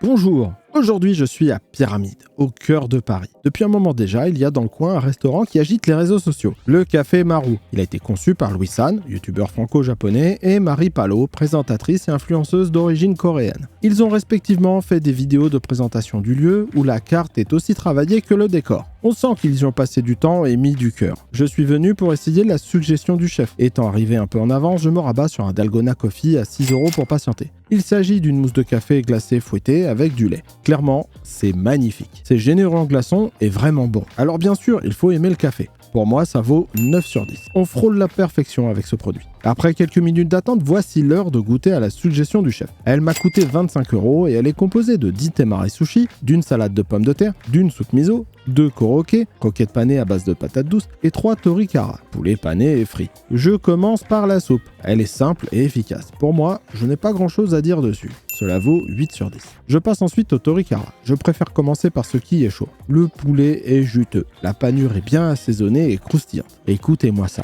Bonjour, aujourd'hui je suis à Pyramide, au cœur de Paris. Depuis un moment déjà, il y a dans le coin un restaurant qui agite les réseaux sociaux, le Café Marou. Il a été conçu par Louis San, youtubeur franco-japonais, et Marie Palot, présentatrice et influenceuse d'origine coréenne. Ils ont respectivement fait des vidéos de présentation du lieu où la carte est aussi travaillée que le décor. On sent qu'ils y ont passé du temps et mis du cœur. Je suis venu pour essayer la suggestion du chef. Étant arrivé un peu en avance, je me rabats sur un Dalgona Coffee à 6 € pour patienter. Il s'agit d'une mousse de café glacée fouettée avec du lait. Clairement, c'est magnifique. C'est généreux en glaçons et vraiment bon. Alors bien sûr, il faut aimer le café. Pour moi, ça vaut 9 sur 10. On frôle la perfection avec ce produit. Après quelques minutes d'attente, voici l'heure de goûter à la suggestion du chef. Elle m'a coûté 25 € et elle est composée de 10 temari sushi, d'une salade de pommes de terre, d'une soupe miso, 2 koroké, croquettes panées à base de patates douces et 3 torikara, poulet pané et frit. Je commence par la soupe. Elle est simple et efficace. Pour moi, je n'ai pas grand chose à dire dessus. Cela vaut 8 sur 10. Je passe ensuite au torikara. Je préfère commencer par ce qui est chaud. Le poulet est juteux. La panure est bien assaisonnée et croustillante. Écoutez-moi ça.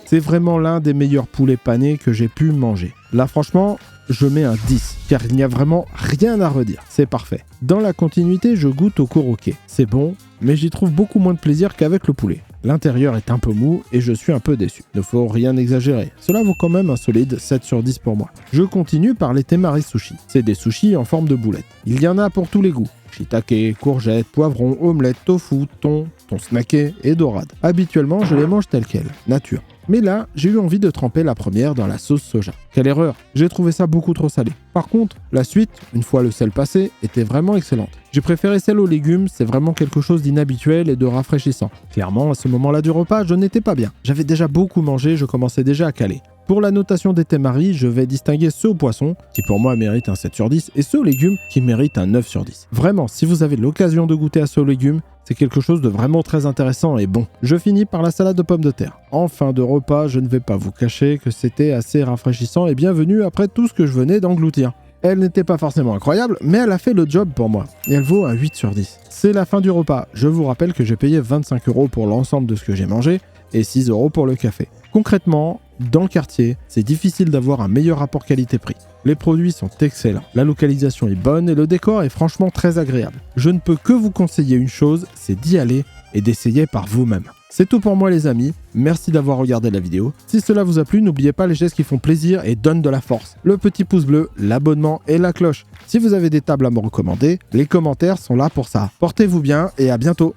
C'est vraiment l'un des meilleurs poulets panés que j'ai pu manger. Là franchement, je mets un 10, car il n'y a vraiment rien à redire. C'est parfait. Dans la continuité, je goûte au koroké. C'est bon, mais j'y trouve beaucoup moins de plaisir qu'avec le poulet. L'intérieur est un peu mou et je suis un peu déçu. Ne faut rien exagérer. Cela vaut quand même un solide 7 sur 10 pour moi. Je continue par les temari sushi. C'est des sushis en forme de boulettes. Il y en a pour tous les goûts. Shiitake, courgettes, poivrons, omelettes, tofu, thon snacké et dorade. Habituellement, je les mange telles quelles, nature. Mais là, j'ai eu envie de tremper la première dans la sauce soja. Quelle erreur! J'ai trouvé ça beaucoup trop salé. Par contre, la suite, une fois le sel passé, était vraiment excellente. J'ai préféré celle aux légumes, c'est vraiment quelque chose d'inhabituel et de rafraîchissant. Clairement, à ce moment-là du repas, je n'étais pas bien. J'avais déjà beaucoup mangé, je commençais déjà à caler. Pour la notation des temari, je vais distinguer ceux aux poissons, qui pour moi méritent un 7 sur 10, et ceux aux légumes, qui méritent un 9 sur 10. Vraiment, si vous avez l'occasion de goûter à ceux aux légumes, c'est quelque chose de vraiment très intéressant et bon. Je finis par la salade de pommes de terre. En fin de repas, je ne vais pas vous cacher que c'était assez rafraîchissant et bienvenu après tout ce que je venais d'engloutir. Elle n'était pas forcément incroyable, mais elle a fait le job pour moi. Et elle vaut un 8 sur 10. C'est la fin du repas. Je vous rappelle que j'ai payé 25 € pour l'ensemble de ce que j'ai mangé et 6 € pour le café. Concrètement, dans le quartier, c'est difficile d'avoir un meilleur rapport qualité-prix. Les produits sont excellents, la localisation est bonne et le décor est franchement très agréable. Je ne peux que vous conseiller une chose, c'est d'y aller et d'essayer par vous-même. C'est tout pour moi les amis, merci d'avoir regardé la vidéo. Si cela vous a plu, n'oubliez pas les gestes qui font plaisir et donnent de la force. Le petit pouce bleu, l'abonnement et la cloche. Si vous avez des tables à me recommander, les commentaires sont là pour ça. Portez-vous bien et à bientôt.